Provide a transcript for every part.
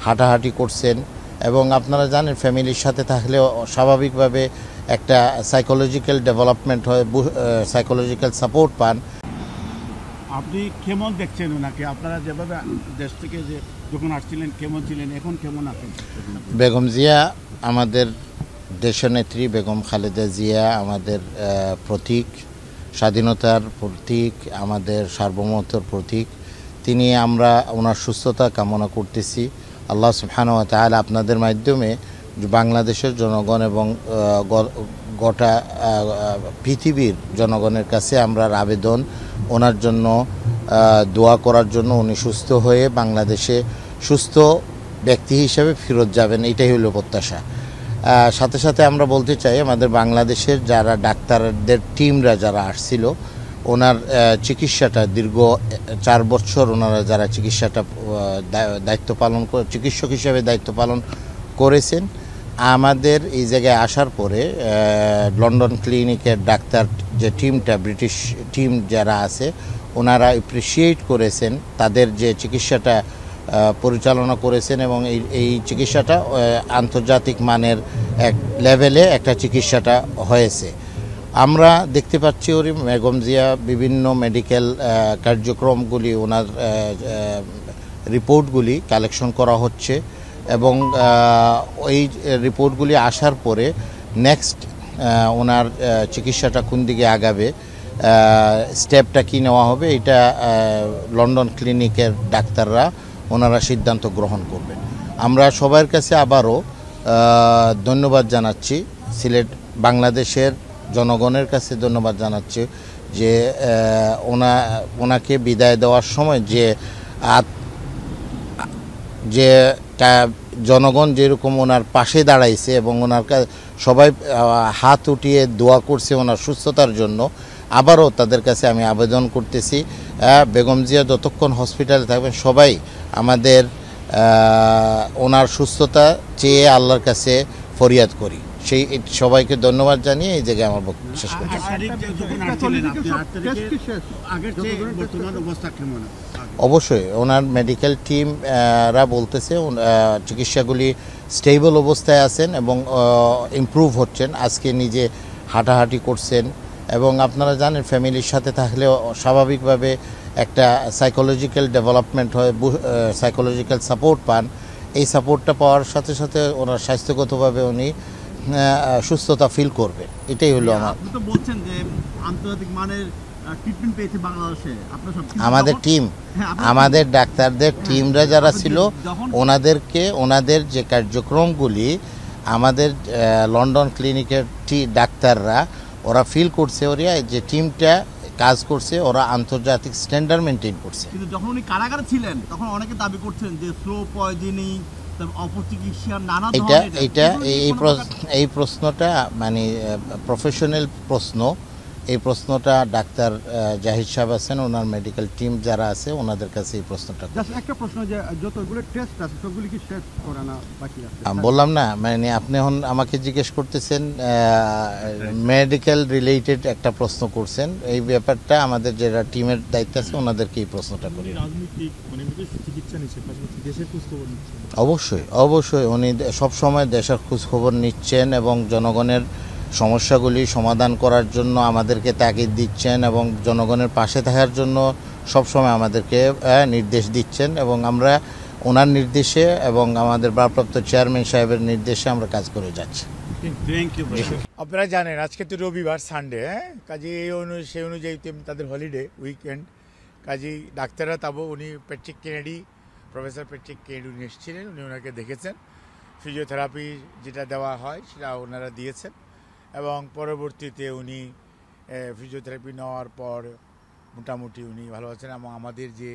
হাঁটাহাঁটি করছেন এবং আপনারা জানেন ফ্যামিলির সাথে থাকলে স্বাভাবিকভাবে একটা সাইকোলজিক্যাল ডেভেলপমেন্ট হয়, সাইকোলজিক্যাল সাপোর্ট পান। আপনি কেমন দেখছেন ওনাকে? আপনারা যেভাবে দেশ থেকে যে যখন আসছিলেন কেমন ছিলেন, এখন কেমন আছেন? বেগম জিয়া আমাদের দেশনেত্রী, বেগম খালেদা জিয়া আমাদের প্রতীক, স্বাধীনতার প্রতীক, আমাদের সার্বভৌমত্বের প্রতীক। আমরা ওনার সুস্থতা কামনা করতেছি। আল্লাহ সুবহানাহু ওয়া তাআলা আপনাদের মাধ্যমে বাংলাদেশের জনগণ এবং গোটা পৃথিবীর জনগণের কাছে আমরা আবেদন, ওনার জন্য দোয়া করার জন্য, উনি সুস্থ হয়ে বাংলাদেশে সুস্থ ব্যক্তি হিসেবে ফেরত যাবেন, এটাই হলো প্রত্যাশা। সাথে সাথে আমরা বলতে চাই আমাদের বাংলাদেশের যারা ডাক্তারদের টিমরা যারা আসছিল, ওনার চিকিৎসাটা দীর্ঘ 4 বছর ওনারা যারা চিকিৎসাটা দায়িত্ব পালন করে, চিকিৎসক হিসেবে দায়িত্ব পালন করেছেন, আমাদের এই জায়গায় আসার পরে লন্ডন ক্লিনিকের ডাক্তার যে টিমটা, ব্রিটিশ টিম যারা আছে, ওনারা অ্যাপ্রিসিয়েট করেছেন তাদের যে চিকিৎসাটা পরিচালনা করেছেন এবং এই চিকিৎসাটা আন্তর্জাতিক মানের এক লেভেলে একটা চিকিৎসাটা হয়েছে। আমরা দেখতে পাচ্ছি বেগম জিয়া বিভিন্ন মেডিকেল কার্যক্রমগুলি, ওনার রিপোর্টগুলি কালেকশন করা হচ্ছে এবং ওই রিপোর্টগুলি আসার পরে নেক্সট ওনার চিকিৎসাটা কোন দিকে আগাবে, স্টেপটা কি নেওয়া হবে, এটা লন্ডন ক্লিনিকের ডাক্তাররা ওনারা সিদ্ধান্ত গ্রহণ করবেন। আমরা সবার কাছে আবারও ধন্যবাদ জানাচ্ছি, বাংলাদেশের জনগণের কাছে ধন্যবাদ জানাচ্ছি যে ওনাকে বিদায় দেওয়ার সময় যে জনগণ যেরকম ওনার পাশে দাঁড়াইছে এবং ওনার সবাই হাত উঠিয়ে দোয়া করছে ওনার সুস্থতার জন্য। আবারও তাদের কাছে আমি আবেদন করতেছি, বেগম জিয়া যতক্ষণ হসপিটালে থাকবেন সবাই আমাদের ওনার সুস্থতা চেয়ে আল্লাহর কাছে ফরিয়াদ করি। সেই সবাইকে ধন্যবাদ জানিয়ে এই জায়গায় আমার বক্তব্য শেষ করছি। অবশ্যই ওনার মেডিকেল টিমরা বলতেছে চিকিৎসাগুলি স্টেবল অবস্থায় আছেন এবং ইমপ্রুভ হচ্ছেন। আজকে নিজে হাঁটাহাঁটি করছেন এবং আপনারা জানেন ফ্যামিলির সাথে থাকলে স্বাভাবিকভাবে একটা সাইকোলজিক্যাল ডেভেলপমেন্ট হয়, সাইকোলজিক্যাল সাপোর্ট পান। এই সাপোর্টটা পাওয়ার সাথে সাথে ওনার স্বাস্থ্যগতভাবে উনি সুস্থতা ফিল করবে, এটাই হলো আমার। আপনি তো বলছেন যে আন্তর্জাতিক মানের ট্রিটমেন্ট পেয়েছে বাংলাদেশে, আমাদের টিম, আমাদের ডাক্তারদের টিমরা যারা ছিল ওনাদের যে কার্যক্রমগুলি আমাদের লন্ডন ক্লিনিকের ডাক্তাররা ওরা ফিল করছে, ওরা যে টিমটা কাজ করছে ওরা আন্তর্জাতিক স্ট্যান্ডার্ড মেনটেন করছে। কিন্তু যখন উনি কারাগারে ছিলেন তখন অনেকে দাবি করছেন যে স্লো পয়জনিং, অপচিকিৎসা, নানা এই প্রশ্নটা মানে প্রফেশনাল প্রশ্ন। এই প্রশ্নটা ডাক্তার জাহিদ সাহেব আছেন, ওনার মেডিকেল টিম যারা আছে ওনাদের কাছে এই প্রশ্নটা। একটা প্রশ্ন, যে যতগুলো টেস্ট আছে সবগুলো কি শেষ করানো বাকি আছে? আমি বললাম না, মানে আপনি এখন আমাকে জিজ্ঞেস করতেছেন মেডিকেল রিলেটেড একটা প্রশ্ন করছেন, এই ব্যাপারটা আমাদের যারা টিমের দায়িত্ব আছে ওনাদেরকে এই প্রশ্নটা করি। অবশ্যই উনি সবসময় দেশের খোঁজখবর নিচ্ছেন এবং জনগণের সমস্যাগুলি সমাধান করার জন্য আমাদেরকে তাগিদ দিচ্ছেন এবং জনগণের পাশে থাকার জন্য সবসময় আমাদেরকে নির্দেশ দিচ্ছেন এবং আমরা ওনার নির্দেশে এবং আমাদের ভারপ্রাপ্ত চেয়ারম্যান সাহেবের নির্দেশে আমরা কাজ করে যাচ্ছি। আপনারা জানেন আজকে তো রবিবার, সানডে, কাজে সেই অনুযায়ী তাদের হলিডে উইকেন্ড, কাজেই ডাক্তাররা উনি প্রফেসর প্যাট্রিক কেনেডি উনি এসেছিলেন, উনি ওনাকে দেখেছেন, ফিজিওথেরাপি যেটা দেওয়া হয় সেটা ওনারা দিয়েছেন এবং পরবর্তীতে উনি ফিজিওথেরাপি নেওয়ার পর মোটামুটি উনি ভালো আছেন এবং আমাদের যে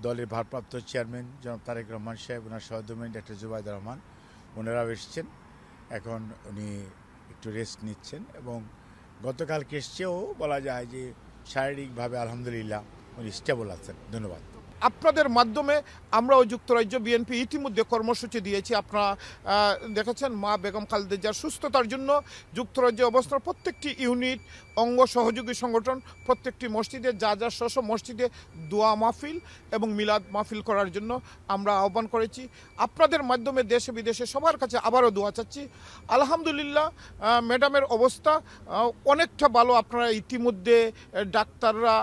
দলের ভারপ্রাপ্ত চেয়ারম্যান জনাব তারেক রহমান সাহেব, ওনার সহধর্মিণী ডাক্তার জুবাইদুর রহমান, ওনারাও এসেছেন। এখন উনি একটু রেস্ট নিচ্ছেন এবং গতকালকে এসছেও বলা যায় যে শারীরিকভাবে আলহামদুলিল্লাহ উনি স্টেবল আছেন। ধন্যবাদ। আপনাদের মাধ্যমে আমরাও যুক্তরাজ্য বিএনপি ইতিমধ্যে কর্মসূচি দিয়েছি। আপনারা দেখেছেন মা বেগম খালেদা জিয়ার সুস্থতার জন্য যুক্তরাজ্যে অবস্থান প্রত্যেকটি ইউনিট, অঙ্গ সহযোগী সংগঠন প্রত্যেকটি মসজিদে যা স্ব মসজিদে দোয়া মাহফিল এবং মিলাদ মাহফিল করার জন্য আমরা আহ্বান করেছি। আপনাদের মাধ্যমে দেশে বিদেশে সবার কাছে আবারও দোয়া চাচ্ছি। আলহামদুলিল্লাহ ম্যাডামের অবস্থা অনেকটা ভালো। আপনারা ইতিমধ্যে ডাক্তাররা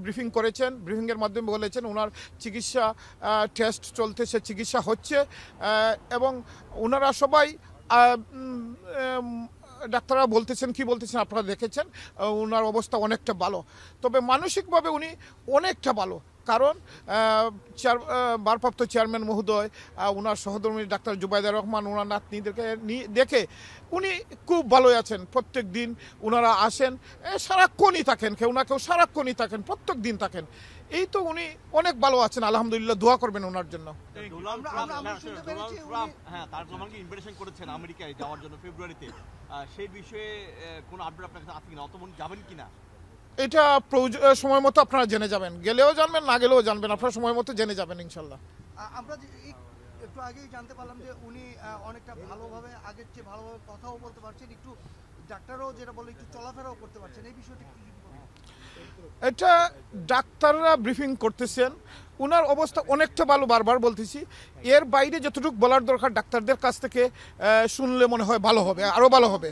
ব্রিফিং করেছেন, ব্রিফিংয়ের মাধ্যমে বলেছেন ওনার চিকিৎসা টেস্ট চলতেছে, চিকিৎসা হচ্ছে এবং ওনারা সবাই ডাক্তাররা বলতেছেন কি বলতেছেন আপনারা দেখেছেন, ওনার অবস্থা অনেকটা ভালো। তবে মানসিকভাবে উনি অনেকটা ভালো, কারণ ভারপ্রাপ্ত চেয়ারম্যান মহোদয় ওনার সহধর্মী ডাক্তার জুবাইদা রহমান ওনার নাতনিদেরকে দেখে উনি খুব ভালোই আছেন। প্রত্যেক দিন ওনারা আসেন, সারাক্ষণই থাকেন, ওনাকেও সারাক্ষণই থাকেন, প্রত্যেক দিন থাকেন। এই তো উনি অনেক ভালো আছেন আলহামদুলিল্লাহ, দোয়া করবেন ওনার জন্য। ইনভিটেশন করেছেন আমেরিকায় যাওয়ার জন্য ফেব্রুয়ারিতে, সেই বিষয়ে কোনো আপডেট আপনার কাছে আছে কিনা, অতমন যাবেন কিনা? এটা সময় মতো আপনারা জেনে যাবেন, গেলেও জানবেন না গেলেও জানবেন, আপনারা সময় মতো জেনে যাবেন ইনশাল্লাহ। আমরা একটু আগেই জানতে পারলাম যে উনি অনেকটা ভালোভাবে, আগের চেয়ে ভালোভাবে কথাও বলতে পারছেন, একটু ডাক্তারও যেটা বলে একটু চলাফেরাও করতে পারছেন, এই বিষয়টি কি? এটা ডাক্তাররা ব্রিফিং করতেছেন, ওনার অবস্থা অনেকটা ভালো, বারবার বলতেছি। এর বাইরে যতটুকু বলার দরকার ডাক্তারদের কাছ থেকে শুনলে মনে হয় ভালো হবে, আরও ভালো হবে।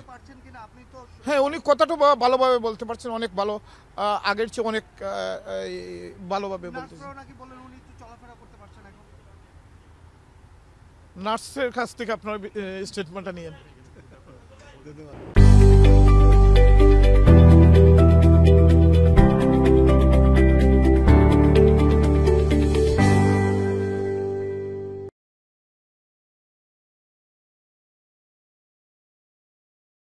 হ্যাঁ, উনি কথাটা ভালোভাবে বলতে পারছেন, অনেক ভালো, আগের চেয়ে অনেক ভালোভাবে বলতেছেন। নার্সের কাছ থেকে আপনার স্টেটমেন্টটা নিয়েন।